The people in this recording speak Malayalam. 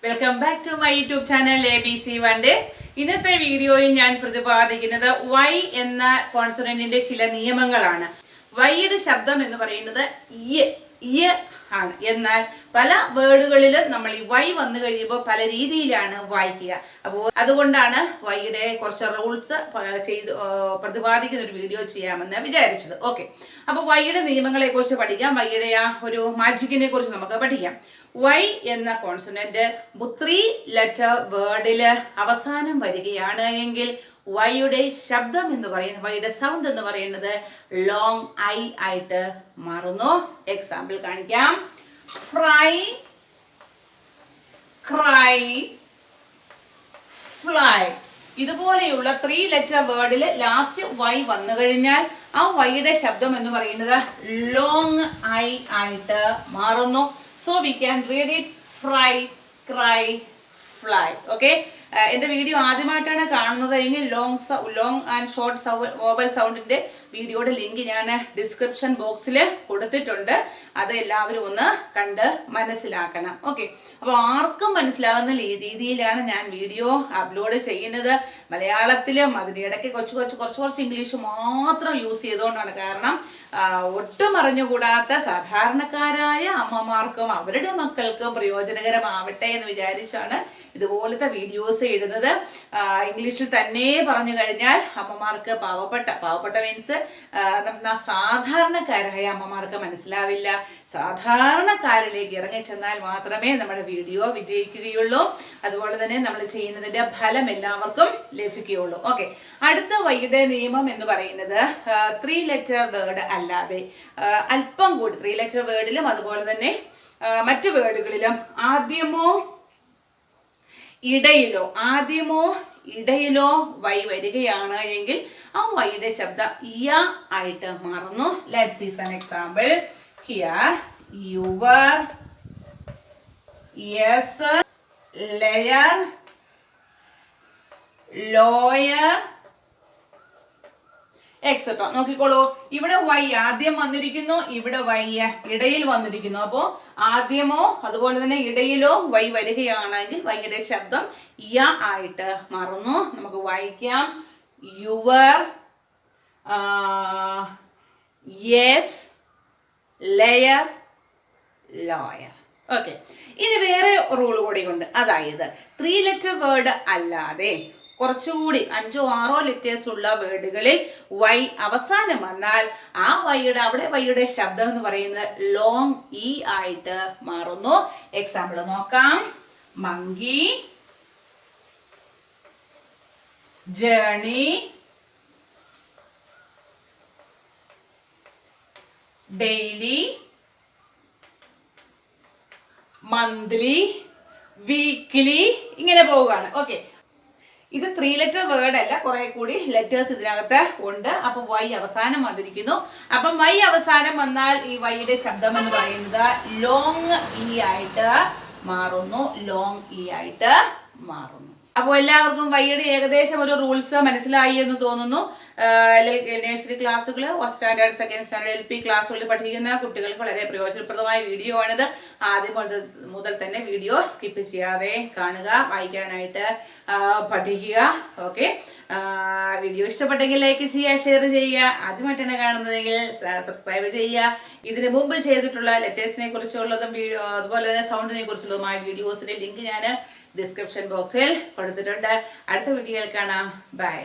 Welcome back to my YouTube channel ABC Wonders. ഇന്നത്തെ വീഡിയോയിൽ ഞാൻ പ്രതിപാദിക്കുന്നത് വൈ എന്ന കോൺസണന്റിന്റെ ചില നിയമങ്ങളാണ്. വൈയുടെ ശബ്ദം എന്ന് പറയുന്നത് യ ആണ്. എന്നാൽ പല വേർഡുകളിലും നമ്മൾ ഈ വൈ വന്നു കഴിയുമ്പോൾ പല രീതിയിലാണ് വായിക്കുക. അപ്പോൾ അതുകൊണ്ടാണ് വൈയുടെ കുറച്ച് റൂൾസ് ചെയ്ത് പ്രതിപാദിക്കുന്ന ഒരു വീഡിയോ ചെയ്യാമെന്ന് വിചാരിച്ചത്. ഓക്കെ, അപ്പോൾ വൈയുടെ നിയമങ്ങളെ കുറിച്ച് പഠിക്കാം. വൈയുടെ ആ ഒരു മാജിക്കിനെ കുറിച്ച് നമുക്ക് പഠിക്കാം. വൈ എന്ന കോൺസണന്റ് 3 ലെറ്റർ വേർഡിൽ അവസാനം വരികയാണ് എങ്കിൽ വൈയുടെ ശബ്ദം എന്ന് പറയുന്നത്, വൈയുടെ സൗണ്ട് എന്ന് പറയുന്നത് ലോങ് ഐ ആയിട്ട് മാറുന്നു. എക്സാമ്പിൾ കാണിക്കാം. Fry, cry, fly. ഇതുപോലെയുള്ള 3 ലെറ്റർ വേർഡിൽ ലാസ്റ്റ് വൈ വന്നു കഴിഞ്ഞാൽ ആ വൈയുടെ ശബ്ദം എന്ന് പറയുന്നത് ലോങ് ഐ ആയിട്ട് മാറുന്നു. So we can read it fry, cry, fly. Okay. എൻ്റെ വീഡിയോ ആദ്യമായിട്ടാണ് കാണുന്നത് എങ്കിൽ ലോങ് ആൻഡ് ഷോർട്ട് വോവൽ സൗണ്ടിൻ്റെ വീഡിയോയുടെ ലിങ്ക് ഞാൻ ഡിസ്ക്രിപ്ഷൻ ബോക്സിൽ കൊടുത്തിട്ടുണ്ട്. അത് എല്ലാവരും ഒന്ന് കണ്ട് മനസ്സിലാക്കണം. ഓക്കെ, അപ്പോൾ ആർക്കും മനസ്സിലാകുന്ന രീതിയിലാണ് ഞാൻ വീഡിയോ അപ്ലോഡ് ചെയ്യുന്നത്. മലയാളത്തിലും അതിൻ്റെ ഇടയ്ക്ക് കുറച്ച് ഇംഗ്ലീഷ് മാത്രം യൂസ് ചെയ്തുകൊണ്ടാണ്. കാരണം ഒട്ടും അറിഞ്ഞുകൂടാത്ത സാധാരണക്കാരായ അമ്മമാർക്കും അവരുടെ മക്കൾക്കും പ്രയോജനകരമാവട്ടെ എന്ന് വിചാരിച്ചാണ് ഇതുപോലത്തെ വീഡിയോസ് ഇടുന്നത്. ഇംഗ്ലീഷിൽ തന്നെ പറഞ്ഞു കഴിഞ്ഞാൽ അമ്മമാർക്ക് പാവപ്പെട്ട മീൻസ് സാധാരണക്കാരായ അമ്മമാർക്ക് മനസ്സിലാവില്ല. സാധാരണക്കാരിലേക്ക് ഇറങ്ങിച്ചെന്നാൽ മാത്രമേ നമ്മുടെ വീഡിയോ വിജയിക്കുകയുള്ളൂ. അതുപോലെ തന്നെ നമ്മൾ ചെയ്യുന്നതിന്റെ ഫലം എല്ലാവർക്കും ലഭിക്കുകയുള്ളൂ. ഓക്കെ, അടുത്ത വൈയുടെ നിയമം എന്ന് പറയുന്നത് 3 ലെറ്റർ വേർഡ് അല്ലാതെ അല്പം കൂടി 3 ലെറ്റർ വേർഡിലും അതുപോലെ തന്നെ മറ്റു വേർഡുകളിലും ആദ്യമോ ഇടയിലോ വൈ വരികയാണ് എങ്കിൽ ആ വൈയുടെ ശബ്ദം യ ആയിട്ട് മാറുന്നു. Let's see some example here. Your, yes, layer, lawyer, etcetera. നോക്കിക്കോളൂ, ഇവിടെ വൈ ആദ്യം വന്നിരിക്കുന്നു, ഇവിടെ വൈ ഇടയിൽ വന്നിരിക്കുന്നു. അപ്പോൾ ആദ്യമോ അതുപോലെ തന്നെ ഇടയിലോ വൈ വരികയാണെങ്കിൽ വൈയുടെ ശബ്ദം യ ആയിട്ട് മാറുന്നു. നമുക്ക് വായിക്കാം. Your, yes, layer, lawyer. Okay, ഇനി വേറെ റൂൾ കൂടിയുണ്ട്. അതായത് 3 ലെറ്റർ വേർഡ് അല്ലാതെ കുറച്ചുകൂടി 5-6 ലെറ്റേഴ്സ് ഉള്ള വേർഡുകളിൽ വൈ അവസാനം വന്നാൽ ആ വൈയുടെ ശബ്ദം എന്ന് പറയുന്നത് ലോങ് ഇ ആയിട്ട് മാറുന്നു. എക്സാമ്പിൾ നോക്കാം. Monkey, journey, daily, monthly, weekly, ഇങ്ങനെ പോവുകയാണ്. ഓക്കെ, ഇത് 3 ലെറ്റർ വേർഡ് അല്ല, കുറെ കൂടി ലെറ്റേഴ്സ് ഇതിനകത്ത് ഉണ്ട്. അപ്പൊ വൈ അവസാനം വന്നിരിക്കുന്നു. അപ്പം വൈ അവസാനം വന്നാൽ ഈ വൈയുടെ ശബ്ദം എന്ന് പറയുന്നത് ലോങ് ഇ ആയിട്ട് മാറുന്നു. അപ്പോൾ എല്ലാവർക്കും വൈയുടെ ഏകദേശം ഒരു റൂൾസ് മനസ്സിലായി എന്ന് തോന്നുന്നു. നഴ്സറി ക്ലാസ്സുകൾ, first standard, second standard, LP ക്ലാസ്സുകളിൽ പഠിക്കുന്ന കുട്ടികൾക്ക് വളരെ പ്രയോജനപ്രദമായ വീഡിയോ ആണിത്. ആദ്യം മുതൽ തന്നെ വീഡിയോ സ്കിപ്പ് ചെയ്യാതെ കാണുക, വായിക്കാനായിട്ട് പഠിക്കുക. ഓക്കെ, വീഡിയോ ഇഷ്ടപ്പെട്ടെങ്കിൽ ലൈക്ക് ചെയ്യുക, ഷെയർ ചെയ്യുക. ആദ്യമായിട്ടാണ് കാണുന്നതെങ്കിൽ സബ്സ്ക്രൈബ് ചെയ്യുക. ഇതിനു മുമ്പ് ചെയ്തിട്ടുള്ള ലെറ്റേഴ്സിനെ കുറിച്ചുള്ളതും അതുപോലെ തന്നെ സൗണ്ടിനെ കുറിച്ചുള്ളതുമായ വീഡിയോസിന്റെ ലിങ്ക് ഞാൻ ഡിസ്ക്രിപ്ഷൻ ബോക്സിൽ കൊടുത്തിട്ടുണ്ട്. അടുത്ത വീഡിയോയിൽ കാണാം. ബൈ.